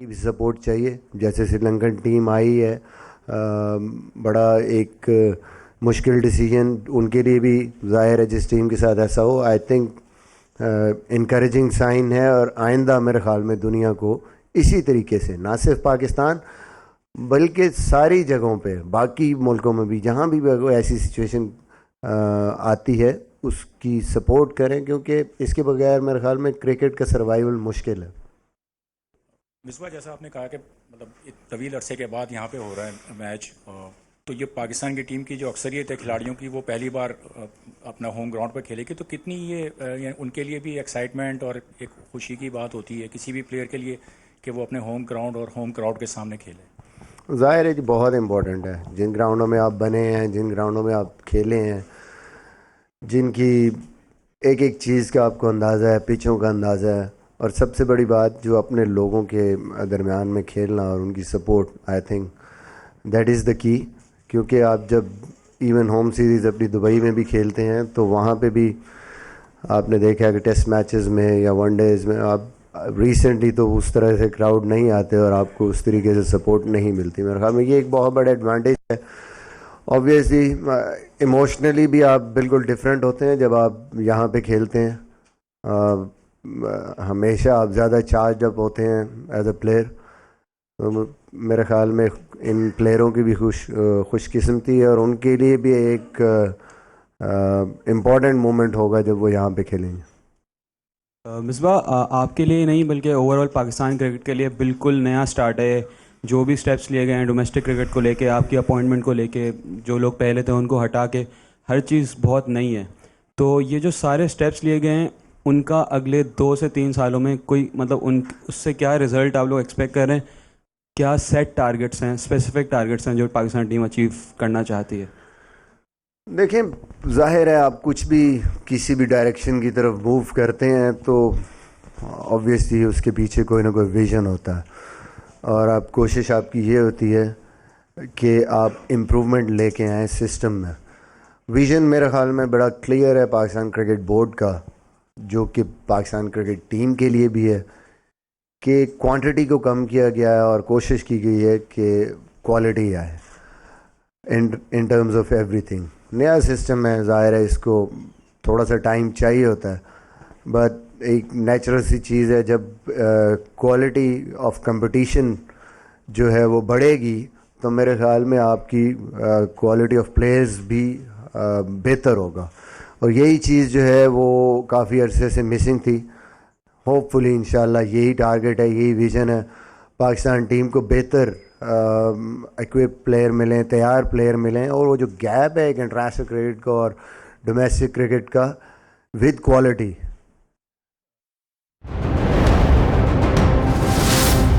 کی بھی سپورٹ چاہیے. جیسے سری لنکن ٹیم آئی ہے, بڑا ایک مشکل ڈیسیجن ان کے لیے بھی ظاہر ہے جس ٹیم کے ساتھ ایسا ہو. آئی تھنک انکریجنگ سائن ہے, اور آئندہ میرے خیال میں دنیا کو اسی طریقے سے, نہ صرف پاکستان بلکہ ساری جگہوں پہ, باقی ملکوں میں بھی جہاں بھی ایسی سچویشن آتی ہے اس کی سپورٹ کریں, کیونکہ اس کے بغیر میرے خیال میں کرکٹ کا سروائیول مشکل ہے. مصباح, جیسا آپ نے کہا کہ مطلب ایک طویل عرصے کے بعد یہاں پہ ہو رہا ہے میچ, تو یہ پاکستان کی ٹیم کی جو اکثریت ہے کھلاڑیوں کی وہ پہلی بار اپنا ہوم گراؤنڈ پر کھیلے گی, تو کتنی یہ ان کے لیے بھی ایکسائٹمنٹ اور ایک خوشی کی بات ہوتی ہے کسی بھی پلیئر کے لیے کہ وہ اپنے ہوم گراؤنڈ اور ہوم کراؤڈ کے سامنے کھیلے؟ ظاہر ہے کہ بہت امپورٹنٹ ہے. جن گراؤنڈوں میں آپ بنے ہیں, جن گراؤنڈوں میں آپ کھیلے ہیں, جن کی ایک ایک چیز کا آپ کو اندازہ ہے, پچوں کا اندازہ ہے, اور سب سے بڑی بات جو اپنے لوگوں کے درمیان میں کھیلنا اور ان کی support, I think that is the key. کیونکہ آپ جب ایون ہوم سیریز اپنی دبئی میں بھی کھیلتے ہیں تو وہاں پہ بھی آپ نے دیکھا کہ ٹیسٹ میچز میں یا ون ڈیز میں آپ ریسنٹلی تو اس طرح سے کراؤڈ نہیں آتے اور آپ کو اس طریقے سے سپورٹ نہیں ملتی. میرے خیال میں یہ ایک بہت بڑا ایڈوانٹیج ہے. آبویسلی ایموشنلی بھی آپ بالکل ڈفرینٹ ہوتے ہیں جب آپ یہاں پہ کھیلتے ہیں. ہمیشہ آپ زیادہ چارج اپ ہوتے ہیں ایز اے پلیئر. میرے خیال میں ان پلیئروں کی بھی خوش قسمتی ہے, اور ان کے لیے بھی ایک امپورٹنٹ مومنٹ ہوگا جب وہ یہاں پہ کھیلیں گے. مصباح, آپ کے لیے نہیں بلکہ اوور آل پاکستان کرکٹ کے لیے بالکل نیا سٹارٹ ہے. جو بھی سٹیپس لیے گئے ہیں ڈومیسٹک کرکٹ کو لے کے, آپ کی اپوائنٹمنٹ کو لے کے, جو لوگ پہلے تھے ان کو ہٹا کے, ہر چیز بہت نئی ہے. تو یہ جو سارے سٹیپس لیے گئے ہیں ان کا اگلے 2 سے 3 سالوں میں کوئی مطلب اس سے کیا رزلٹ آپ لوگ ایکسپیکٹ کر رہے ہیں؟ کیا سیٹ ٹارگٹس ہیں, اسپیسیفک ٹارگٹس ہیں جو پاکستان ٹیم اچیو کرنا چاہتی ہے؟ دیکھیں, ظاہر ہے آپ کچھ بھی کسی بھی ڈائریکشن کی طرف موو کرتے ہیں تو آبویسلی اس کے پیچھے کوئی نہ کوئی ویژن ہوتا ہے, اور آپ کوشش آپ کی یہ ہوتی ہے کہ آپ امپرومنٹ لے کے آئیں سسٹم میں. ویژن میرے خیال میں بڑا کلیئر ہے پاکستان کرکٹ بورڈ کا, جو کہ پاکستان کرکٹ ٹیم کے لیے بھی ہے, کہ کوانٹٹی کو کم کیا گیا ہے اور کوشش کی گئی ہے کہ کوالٹی آئے in terms of every thing. نیا سسٹم ہے, ظاہر ہے اس کو تھوڑا سا ٹائم چاہیے ہوتا ہے, بٹ ایک نیچرل سی چیز ہے. جب کوالٹی آف کمپٹیشن جو ہے وہ بڑھے گی تو میرے خیال میں آپ کی کوالٹی آف پلیئرز بھی بہتر ہوگا, اور یہی چیز جو ہے وہ کافی عرصے سے مسنگ تھی. ہوپ فلی انشاءاللہ یہی ٹارگٹ ہے, یہی ویژن ہے, پاکستان ٹیم کو بہتر ایکوپ پلیئر ملیں, تیار پلیئر ملیں, اور وہ جو گیپ ہے ایک انٹرنیشنل کرکٹ کا اور ڈومیسٹک کرکٹ کا ود کوالٹی